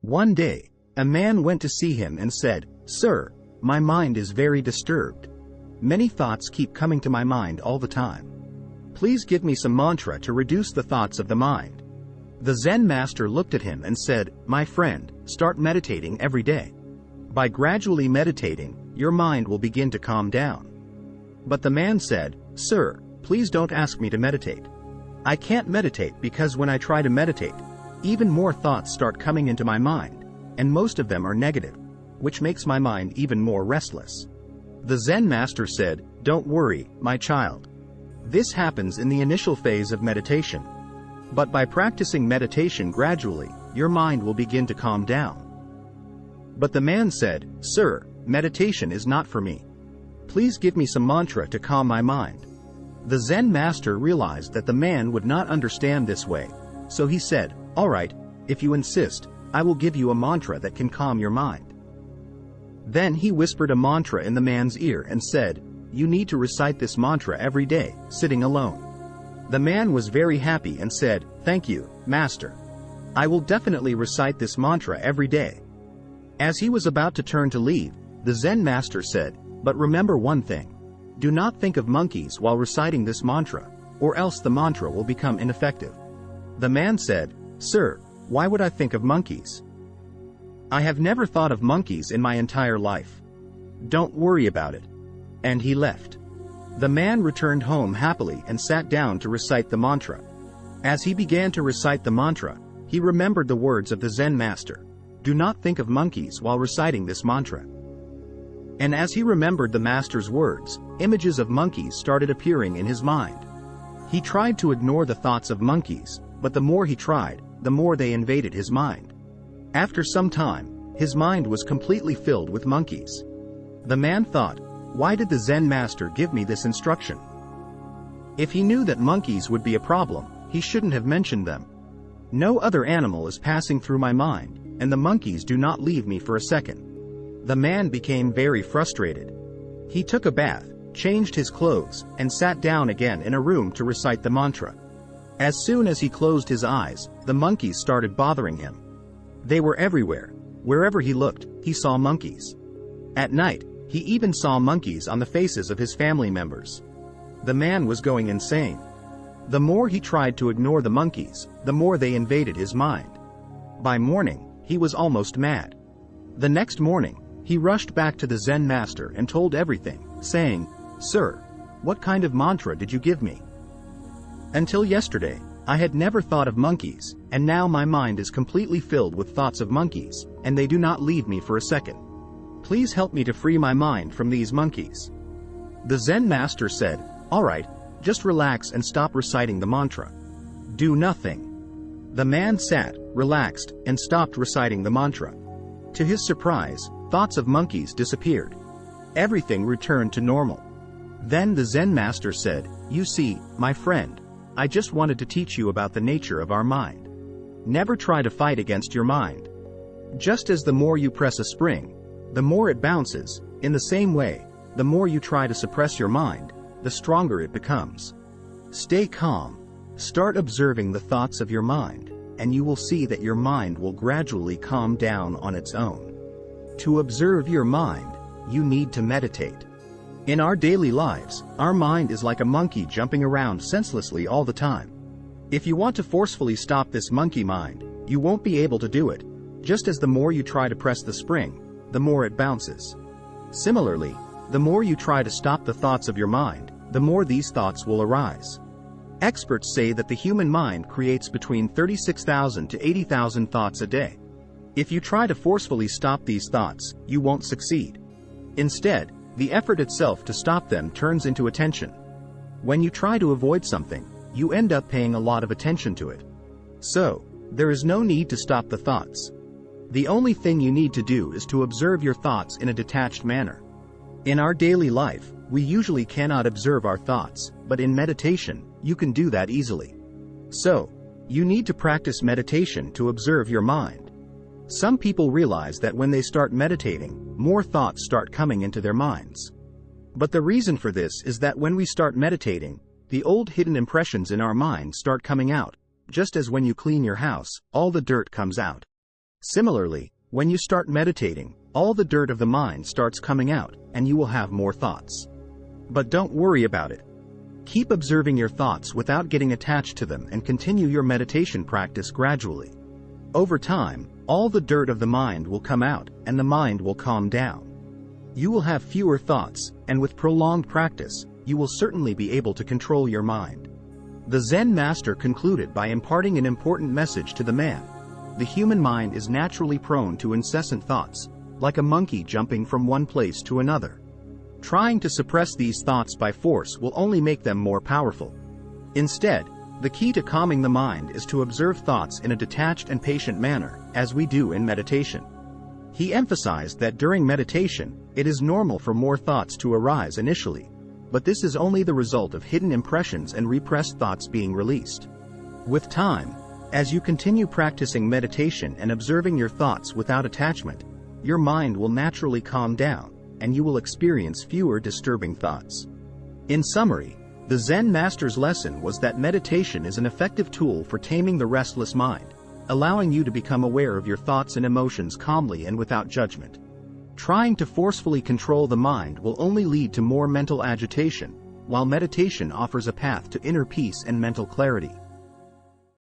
One day, a man went to see him and said, "Sir, my mind is very disturbed. Many thoughts keep coming to my mind all the time. Please give me some mantra to reduce the thoughts of the mind." The Zen master looked at him and said, "My friend, start meditating every day. By gradually meditating, your mind will begin to calm down." But the man said, "Sir, please don't ask me to meditate. I can't meditate because when I try to meditate, even more thoughts start coming into my mind, and most of them are negative, which makes my mind even more restless." The Zen master said, "Don't worry, my child. This happens in the initial phase of meditation. But by practicing meditation gradually, your mind will begin to calm down." But the man said, "Sir, meditation is not for me. Please give me some mantra to calm my mind." The Zen master realized that the man would not understand this way, so he said, "All right, if you insist, I will give you a mantra that can calm your mind." Then he whispered a mantra in the man's ear and said, "You need to recite this mantra every day, sitting alone." The man was very happy and said, "Thank you, master. I will definitely recite this mantra every day." As he was about to turn to leave, the Zen master said, "But remember one thing. Do not think of monkeys while reciting this mantra, or else the mantra will become ineffective." The man said, "Sir, why would I think of monkeys? I have never thought of monkeys in my entire life. Don't worry about it." And he left. The man returned home happily and sat down to recite the mantra. As he began to recite the mantra, he remembered the words of the Zen master, "Do not think of monkeys while reciting this mantra." And as he remembered the master's words, images of monkeys started appearing in his mind. He tried to ignore the thoughts of monkeys, but the more he tried, the more they invaded his mind. After some time, his mind was completely filled with monkeys. The man thought, "Why did the Zen master give me this instruction? If he knew that monkeys would be a problem, he shouldn't have mentioned them. No other animal is passing through my mind, and the monkeys do not leave me for a second." The man became very frustrated. He took a bath, changed his clothes, and sat down again in a room to recite the mantra. As soon as he closed his eyes, the monkeys started bothering him. They were everywhere. Wherever he looked, he saw monkeys. At night, he even saw monkeys on the faces of his family members. The man was going insane. The more he tried to ignore the monkeys, the more they invaded his mind. By morning, he was almost mad. The next morning, he rushed back to the Zen master and told everything, saying, "Sir, what kind of mantra did you give me? Until yesterday, I had never thought of monkeys, and now my mind is completely filled with thoughts of monkeys, and they do not leave me for a second. Please help me to free my mind from these monkeys." The Zen master said, "All right, just relax and stop reciting the mantra. Do nothing." The man sat, relaxed, and stopped reciting the mantra. To his surprise, thoughts of monkeys disappeared. Everything returned to normal. Then the Zen master said, "You see, my friend, I just wanted to teach you about the nature of our mind. Never try to fight against your mind. Just as the more you press a spring, the more it bounces, in the same way, the more you try to suppress your mind, the stronger it becomes. Stay calm. Start observing the thoughts of your mind, and you will see that your mind will gradually calm down on its own. To observe your mind, you need to meditate. In our daily lives, our mind is like a monkey jumping around senselessly all the time. If you want to forcefully stop this monkey mind, you won't be able to do it. Just as the more you try to press the spring, the more it bounces. Similarly, the more you try to stop the thoughts of your mind, the more these thoughts will arise. Experts say that the human mind creates between 36,000 to 80,000 thoughts a day. If you try to forcefully stop these thoughts, you won't succeed. Instead, the effort itself to stop them turns into attention. When you try to avoid something, you end up paying a lot of attention to it. So, there is no need to stop the thoughts. The only thing you need to do is to observe your thoughts in a detached manner. In our daily life, we usually cannot observe our thoughts, but in meditation, you can do that easily. So, you need to practice meditation to observe your mind. Some people realize that when they start meditating, more thoughts start coming into their minds. But the reason for this is that when we start meditating, the old hidden impressions in our mind start coming out, just as when you clean your house, all the dirt comes out. Similarly, when you start meditating, all the dirt of the mind starts coming out, and you will have more thoughts. But don't worry about it. Keep observing your thoughts without getting attached to them and continue your meditation practice gradually. Over time, all the dirt of the mind will come out, and the mind will calm down. You will have fewer thoughts, and with prolonged practice, you will certainly be able to control your mind. The Zen master concluded by imparting an important message to the man. The human mind is naturally prone to incessant thoughts, like a monkey jumping from one place to another. Trying to suppress these thoughts by force will only make them more powerful. Instead, the key to calming the mind is to observe thoughts in a detached and patient manner, as we do in meditation. He emphasized that during meditation, it is normal for more thoughts to arise initially, but this is only the result of hidden impressions and repressed thoughts being released. With time, as you continue practicing meditation and observing your thoughts without attachment, your mind will naturally calm down, and you will experience fewer disturbing thoughts. In summary, the Zen master's lesson was that meditation is an effective tool for taming the restless mind, allowing you to become aware of your thoughts and emotions calmly and without judgment. Trying to forcefully control the mind will only lead to more mental agitation, while meditation offers a path to inner peace and mental clarity.